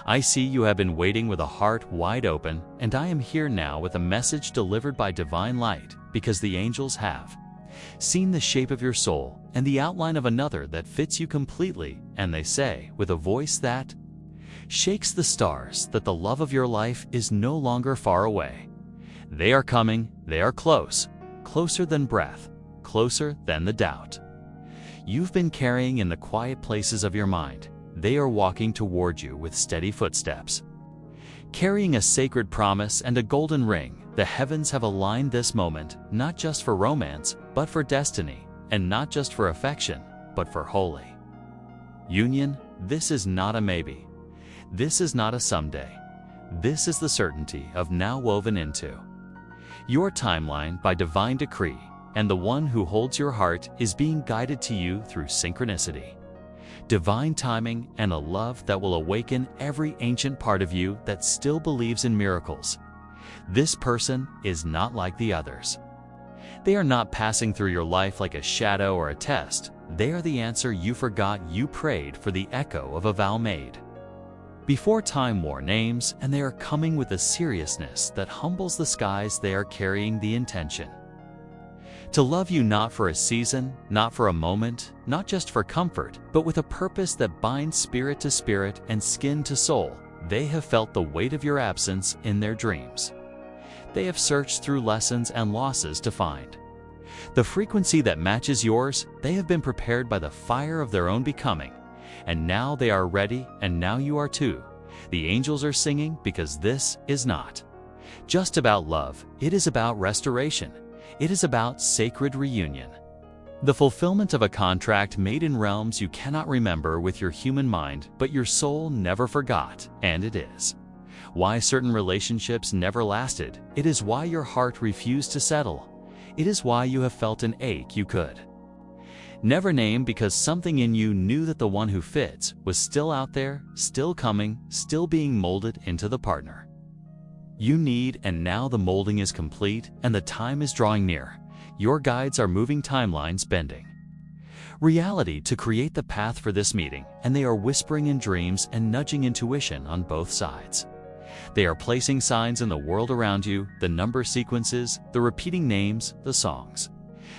I see you have been waiting with a heart wide open, and I am here now with a message delivered by divine light, because the angels have seen the shape of your soul and the outline of another that fits you completely, and they say, with a voice that shakes the stars, that the love of your life is no longer far away. They are coming, they are close, closer than breath, closer than the doubt you've been carrying in the quiet places of your mind. They are walking toward you with steady footsteps, carrying a sacred promise and a golden ring. The heavens have aligned this moment, not just for romance, but for destiny, and not just for affection, but for holy union. This is not a maybe. This is not a someday. This is the certainty of now woven into your timeline by divine decree, and the one who holds your heart is being guided to you through synchronicity, divine timing, and a love that will awaken every ancient part of you that still believes in miracles. This person is not like the others. They are not passing through your life like a shadow or a test. They are the answer you forgot you prayed for, the echo of a vow made before time wore names, and they are coming with a seriousness that humbles the skies. They are carrying the intention to love you, not for a season, not for a moment, not just for comfort, but with a purpose that binds spirit to spirit and skin to soul. They have felt the weight of your absence in their dreams. They have searched through lessons and losses to find the frequency that matches yours. They have been prepared by the fire of their own becoming, and now they are ready, and now you are too. The angels are singing, because this is not just about love. It is about restoration. It is about sacred reunion, the fulfillment of a contract made in realms you cannot remember with your human mind, but your soul never forgot. And it is why certain relationships never lasted. It is why your heart refused to settle. It is why you have felt an ache you could never name, because something in you knew that the one who fits was still out there, still coming, still being molded into the partner you need. And now the molding is complete, and the time is drawing near. Your guides are moving timelines, bending reality to create the path for this meeting, and they are whispering in dreams and nudging intuition on both sides. They are placing signs in the world around you, the number sequences, the repeating names, the songs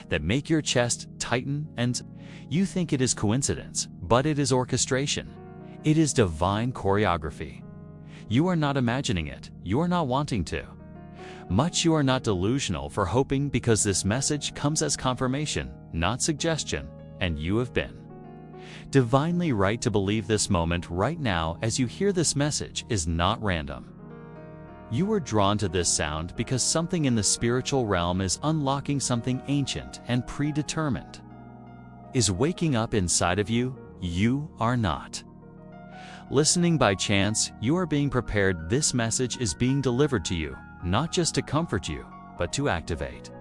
that make your chest tighten, and you think it is coincidence, but it is orchestration. It is divine choreography. You are not imagining it. You are not wanting to. Much you are not delusional for hoping, because this message comes as confirmation, not suggestion, and you have been divinely right to believe this moment right now as you hear this message is not random. You were drawn to this sound because something in the spiritual realm is unlocking, something ancient and predetermined is waking up inside of you. You are not listening by chance. You are being prepared. This message is being delivered to you, not just to comfort you, but to activate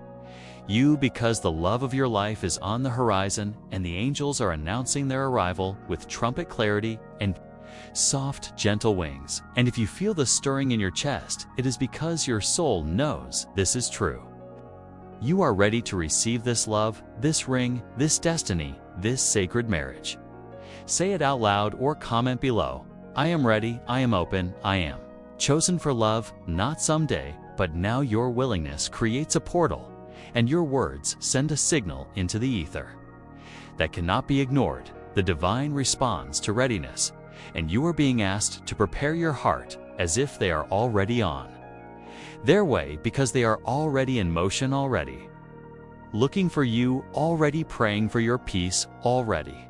you, because the love of your life is on the horizon, and the angels are announcing their arrival with trumpet clarity and soft, gentle wings. And if you feel the stirring in your chest, it is because your soul knows this is true. You are ready to receive this love, this ring, this destiny, this sacred marriage. Say it out loud or comment below. I am ready, I am open, I am chosen for love, not someday, but now. Your willingness creates a portal, and your words send a signal into the ether that cannot be ignored. The divine responds to readiness, and you are being asked to prepare your heart as if they are already on their way, because they are already in motion, already looking for you, already praying for your peace, already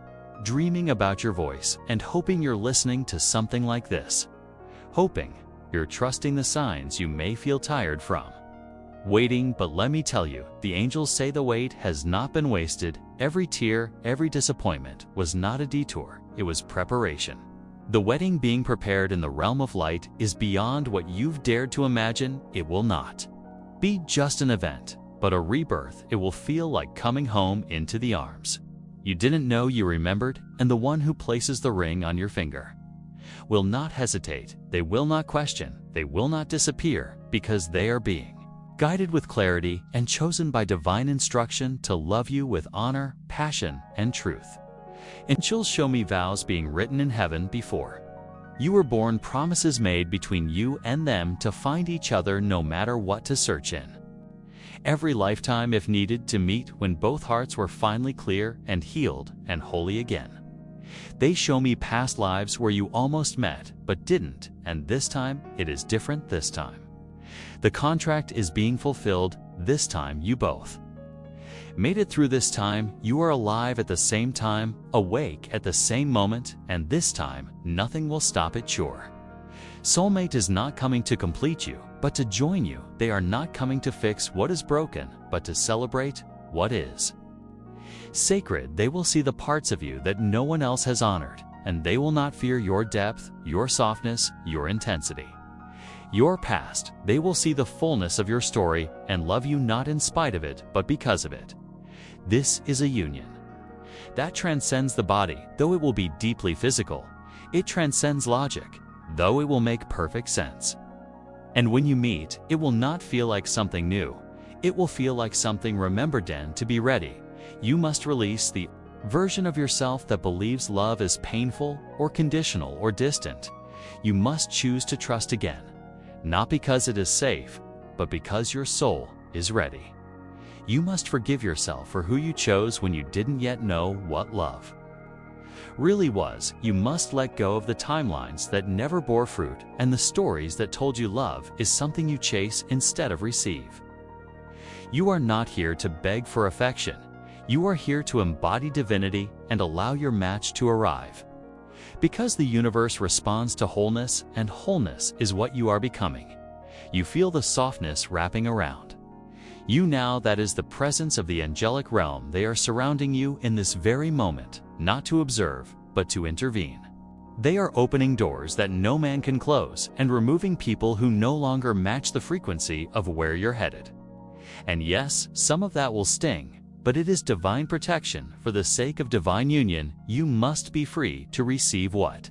dreaming about your voice, and hoping you're listening to something like this. Hoping you're trusting the signs you may feel tired from waiting. But let me tell you, the angels say the wait has not been wasted. Every tear, every disappointment was not a detour, it was preparation. The wedding being prepared in the realm of light is beyond what you've dared to imagine. It will not be just an event, but a rebirth. It will feel like coming home into the arms you didn't know you remembered, and the one who places the ring on your finger will not hesitate. They will not question. They will not disappear, because they are being guided with clarity and chosen by divine instruction to love you with honor, passion, and truth. Angels show me vows being written in heaven before You were born promises made between you and them to find each other no matter what to search in. Every lifetime if needed to meet when both hearts were finally clear and healed and holy again. They show me past lives where you almost met but didn't, and this time it is different this time. The contract is being fulfilled this time you both made it through this time. You are alive at the same time, awake at the same moment, and this time nothing will stop it sure. Soulmate is not coming to complete you, but to join you. They are not coming to fix what is broken, but to celebrate what is. Sacred, they will see the parts of you that no one else has honored, and they will not fear your depth, your softness, your intensity. Your past, they will see the fullness of your story and love you not in spite of it, but because of it. This is a union that transcends the body, though it will be deeply physical. It transcends logic, though it will make perfect sense. And when you meet, it will not feel like something new. It will feel like something remembered then to be ready. You must release the version of yourself that believes love is painful or conditional or distant. You must choose to trust again, not because it is safe, but because your soul is ready. You must forgive yourself for who you chose when you didn't yet know what love really was. You must let go of the timelines that never bore fruit and the stories that told you love is something you chase instead of receive. You are not here to beg for affection. You are here to embody divinity and allow your match to arrive. Because the universe responds to wholeness, and wholeness is what you are becoming. You feel the softness wrapping around you now. That is the presence of the angelic realm. They are surrounding you in this very moment, not to observe, but to intervene. They are opening doors that no man can close and removing people who no longer match the frequency of where you're headed. And yes, some of that will sting, but it is divine protection. For the sake of divine union, you must be free to receive what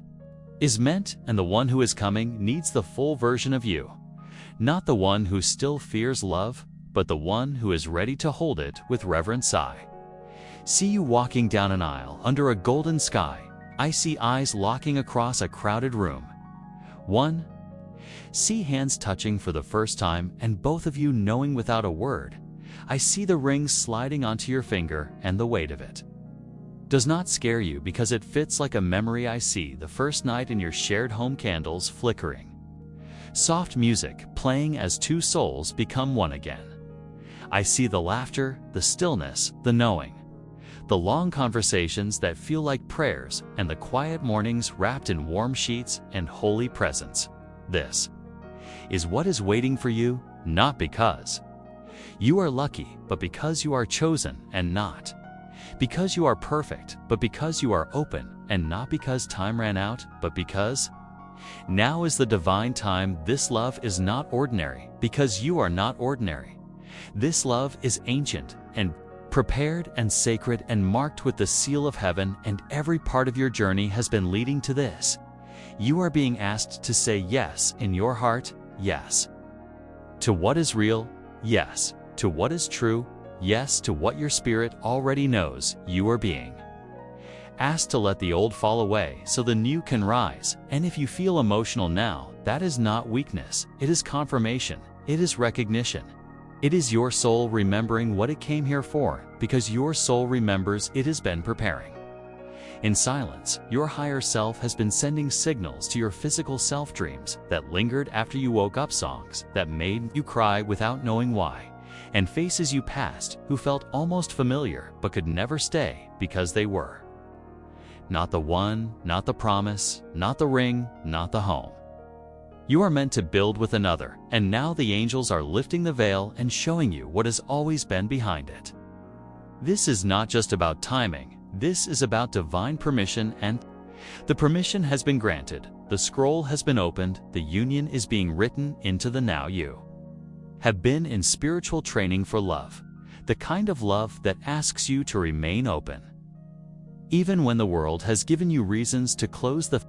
is meant, and the one who is coming needs the full version of you. Not the one who still fears love, but the one who is ready to hold it with reverence. I see you walking down an aisle under a golden sky. I see eyes locking across a crowded room. See hands touching for the first time, and both of you knowing without a word. I see the ring sliding onto your finger, and the weight of it does not scare you because it fits like a memory. I see the first night in your shared home, candles flickering, soft music playing as two souls become one again. I see the laughter, the stillness, the knowing, the long conversations that feel like prayers, and the quiet mornings wrapped in warm sheets and holy presence. This is what is waiting for you, not because you are lucky, but because you are chosen, and not because you are perfect, but because you are open, and not because time ran out, but because now is the divine time. This love is not ordinary because you are not ordinary. This love is ancient and prepared and sacred and marked with the seal of heaven, and every part of your journey has been leading to this. You are being asked to say yes in your heart, yes to what is real, yes to what is true, yes to what your spirit already knows. You are being asked to let the old fall away so the new can rise. And if you feel emotional now, that is not weakness, it is confirmation, it is recognition. It is your soul remembering what it came here for, because your soul remembers it has been preparing. In silence, your higher self has been sending signals to your physical self, dreams that lingered after you woke up, songs that made you cry without knowing why, and faces you passed who felt almost familiar but could never stay because they were not the one, not the promise, not the ring, not the home. You are meant to build with another, and now the angels are lifting the veil and showing you what has always been behind it. This is not just about timing, this is about divine permission, and the permission has been granted, the scroll has been opened, the union is being written into the now. You have been in spiritual training for love, the kind of love that asks you to remain open. Even when the world has given you reasons to close, the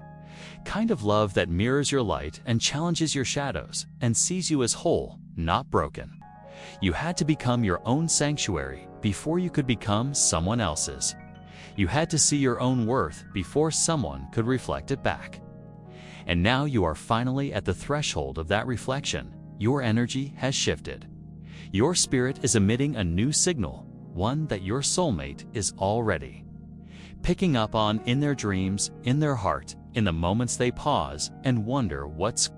kind of love that mirrors your light and challenges your shadows and sees you as whole, not broken. You had to become your own sanctuary before you could become someone else's. You had to see your own worth before someone could reflect it back. And now you are finally at the threshold of that reflection. Your energy has shifted. Your spirit is emitting a new signal, one that your soulmate is already picking up on in their dreams, in their heart, in the moments they pause and wonder what's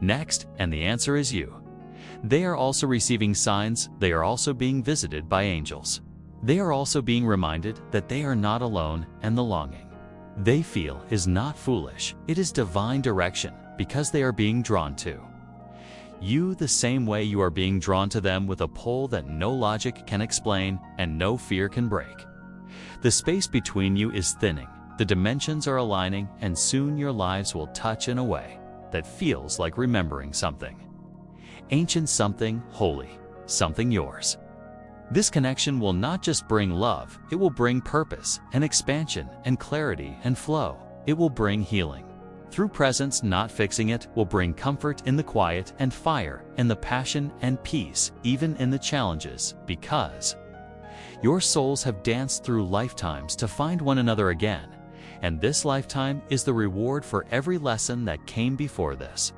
next, and the answer is you. They are also receiving signs. They are also being visited by angels. They are also being reminded that they are not alone, and the longing they feel is not foolish. It is divine direction, because they are being drawn to you the same way you are being drawn to them, with a pull that no logic can explain and no fear can break. The space between you is thinning, the dimensions are aligning, and soon your lives will touch in a way that feels like remembering something ancient, something holy, something yours. This connection will not just bring love, it will bring purpose and expansion and clarity and flow. It will bring healing. Through presence, not fixing it, will bring comfort in the quiet and fire in the passion and peace, even in the challenges, because your souls have danced through lifetimes to find one another again, and this lifetime is the reward for every lesson that came before this.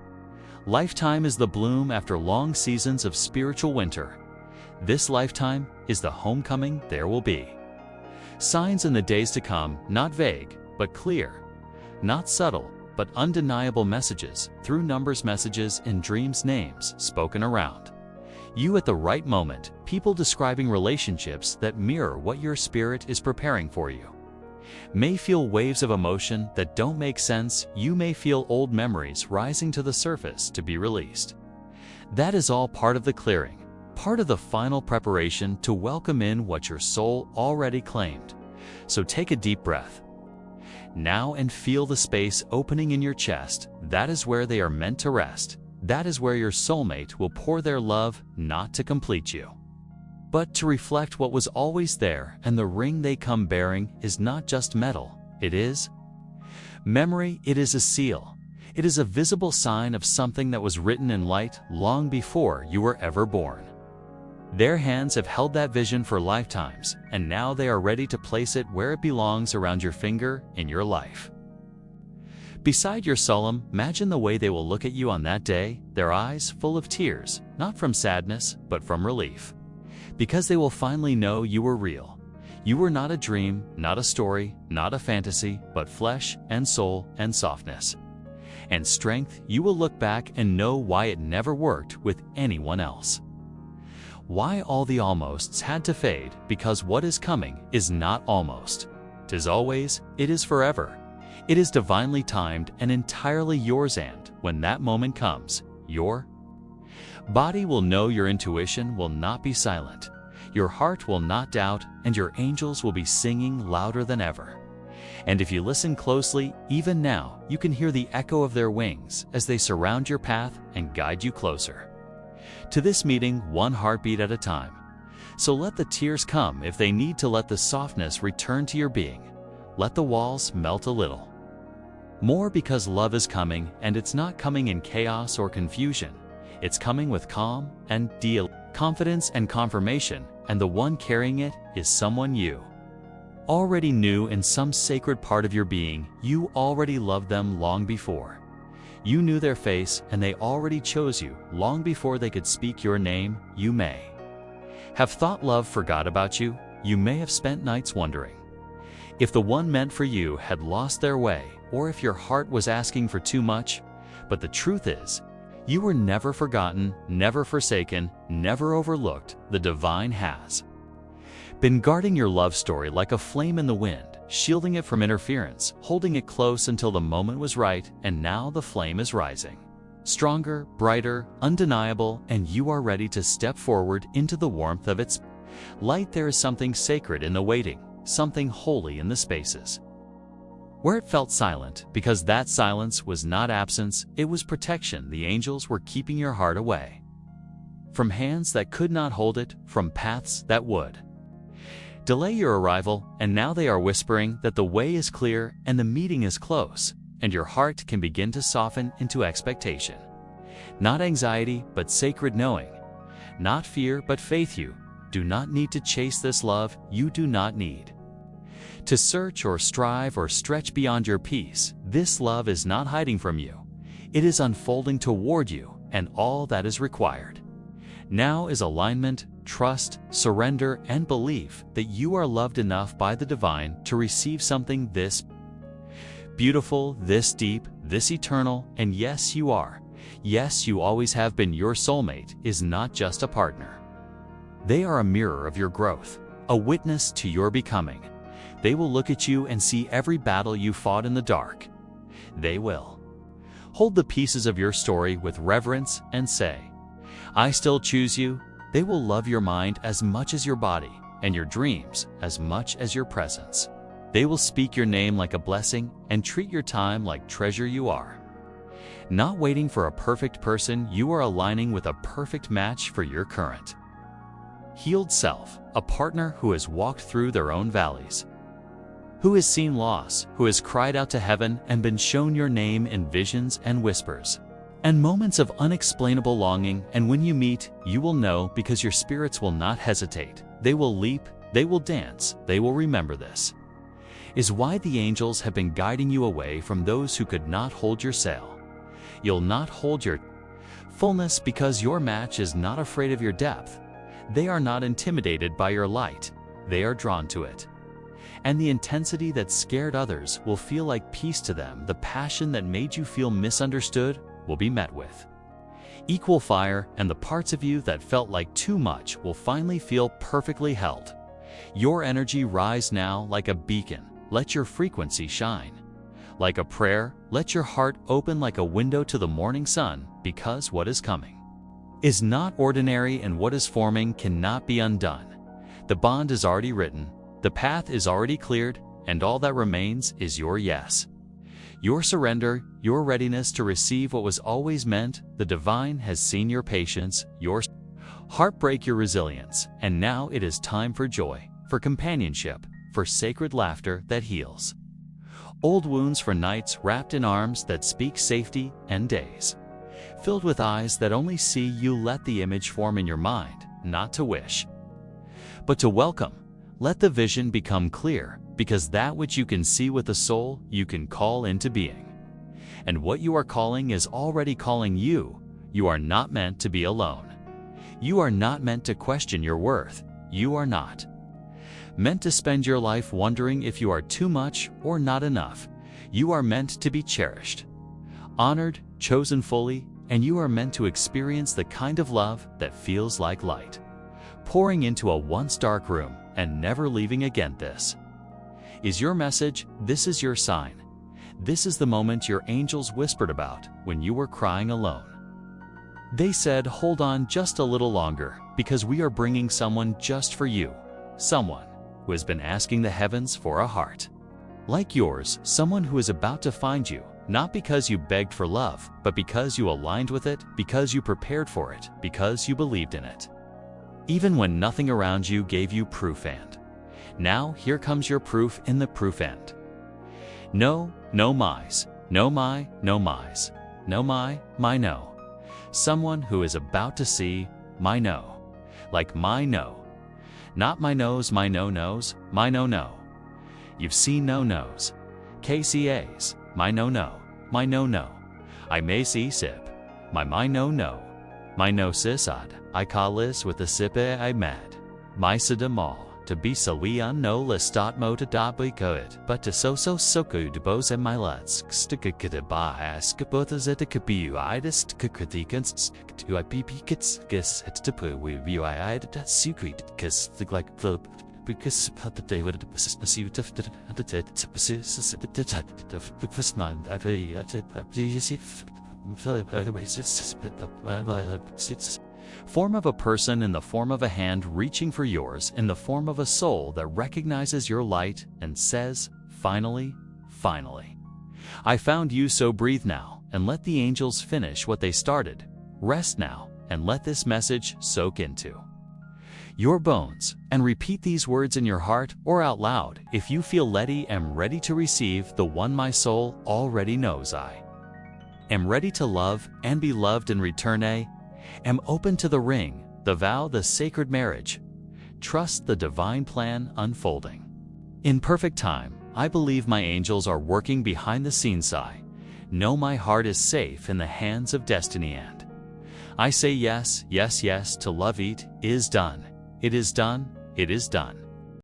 Lifetime is the bloom after long seasons of spiritual winter. This lifetime is the homecoming there will be. Signs in the days to come, not vague, but clear. Not subtle, but undeniable messages, through numbers, messages in dreams, names spoken around you at the right moment, people describing relationships that mirror what your spirit is preparing for you. May feel waves of emotion that don't make sense. You may feel old memories rising to the surface to be released. That is all part of the clearing, part of the final preparation to welcome in what your soul already claimed. So take a deep breath now and feel the space opening in your chest. That is where they are meant to rest. That is where your soulmate will pour their love, not to complete you, but to reflect what was always there. And the ring they come bearing is not just metal, it is memory. It is a seal. It is a visible sign of something that was written in light long before you were ever born. Their hands have held that vision for lifetimes, and now they are ready to place it where it belongs, around your finger, in your life. Beside your solemn, imagine the way they will look at you on that day, their eyes full of tears, not from sadness, but from relief. Because they will finally know you were real. You were not a dream, not a story, not a fantasy, but flesh and soul and softness and strength. You will look back and know why it never worked with anyone else. Why all the almosts had to fade, because what is coming is not almost. 'Tis always, it is forever. It is divinely timed and entirely yours, and when that moment comes, your body will know, your intuition will not be silent, your heart will not doubt, and your angels will be singing louder than ever. And if you listen closely, even now, you can hear the echo of their wings as they surround your path and guide you closer to this meeting, one heartbeat at a time. So let the tears come if they need to, let the softness return to your being. Let the walls melt a little more, because love is coming, and it's not coming in chaos or confusion. It's coming with calm and confidence and confirmation, and the one carrying it is someone you already knew in some sacred part of your being. You already loved them long before you knew their face, and they already chose you long before they could speak your name. You may have thought love forgot about you. You may have spent nights wondering if the one meant for you had lost their way, or if your heart was asking for too much. But the truth is, you were never forgotten, never forsaken, never overlooked. The divine has been guarding your love story like a flame in the wind, shielding it from interference, holding it close until the moment was right, and now the flame is rising. Stronger, brighter, undeniable, and you are ready to step forward into the warmth of its light. There is something sacred in the waiting, something holy in the spaces where it felt silent, because that silence was not absence, it was protection. The angels were keeping your heart away from hands that could not hold it, from paths that would delay your arrival, and now they are whispering that the way is clear and the meeting is close, and your heart can begin to soften into expectation. Not anxiety, but sacred knowing. Not fear, but faith. You do not need to chase this love. You do not need To search or strive or stretch beyond your peace, this love is not hiding from you. It is unfolding toward you, and all that is required now is alignment, trust, surrender, and belief that you are loved enough by the divine to receive something this beautiful, this deep, this eternal, and yes, you are. Yes, you always have been. Your soulmate is not just a partner. They are a mirror of your growth, a witness to your becoming. They will look at you and see every battle you fought in the dark. They will hold the pieces of your story with reverence and say, I still choose you. They will love your mind as much as your body and your dreams as much as your presence. They will speak your name like a blessing and treat your time like treasure you are. Not waiting for a perfect person, you are aligning with a perfect match for your current healed self, a partner who has walked through their own valleys, who has seen loss, who has cried out to heaven and been shown your name in visions and whispers, and moments of unexplainable longing. And when you meet, you will know, because your spirits will not hesitate. They will leap, they will dance, they will remember. This is why the angels have been guiding you away from those who could not hold your sail. You'll not hold your fullness because your match is not afraid of your depth. They are not intimidated by your light. They are drawn to it. And the intensity that scared others will feel like peace to them. The passion that made you feel misunderstood will be met with equal fire, and the parts of you that felt like too much will finally feel perfectly held. Your energy rise now like a beacon. Let your frequency shine. Like a prayer, let your heart open like a window to the morning sun, because what is coming is not ordinary, and what is forming cannot be undone. The bond is already written, the path is already cleared, and all that remains is your yes. Your surrender, your readiness to receive what was always meant. The divine has seen your patience, your heartbreak, your resilience, and now it is time for joy, for companionship, for sacred laughter that heals old wounds, for nights wrapped in arms that speak safety, and days filled with eyes that only see you. Let the image form in your mind, not to wish, but to welcome. Let the vision become clear, because that which you can see with the soul, you can call into being. And what you are calling is already calling you. You are not meant to be alone. You are not meant to question your worth. You are not meant to spend your life wondering if you are too much or not enough. You are meant to be cherished, honored, chosen fully, and you are meant to experience the kind of love that feels like light pouring into a once dark room and never leaving again. This is your message. This is your sign. This is the moment your angels whispered about when you were crying alone. They said, hold on just a little longer, because we are bringing someone just for you. Someone who has been asking the heavens for a heart like yours. Someone who is about to find you, not because you begged for love, but because you aligned with it, because you prepared for it, because you believed in it, even when nothing around you gave you proof. And now here comes your proof in the proof end. No, no my's, no my, no my's, no my no. Someone who is about to see my no, like my no. Not my nose, my no-nos, my no-no. You've seen no-nos, KCAs, my no-no, my no-no. I may see sip, my no-no, my no sisad. I call this with the sippe I mad. My sidamal, to be so we no listat mo to da it, but to so good to bose and my lads, stikakita ba ask both as it could be you idest kukritikans to I kits guess it's to put with you I had that secret because the like the because the day would assist you to the persist the first man I form of a person in the form of a hand reaching for yours, in the form of a soul that recognizes your light and says, finally, finally. I found you, so breathe now and let the angels finish what they started. Rest now and let this message soak into your bones, and repeat these words in your heart or out loud if you feel ready. Am ready to receive the one my soul already knows. I am ready to love and be loved in return. Am open to the ring, the vow, the sacred marriage. Trust the divine plan unfolding In perfect time, I believe my angels are working behind the scenes. I know my heart is safe in the hands of destiny, and I say yes, yes, yes to love. It is done. It is done. It is done.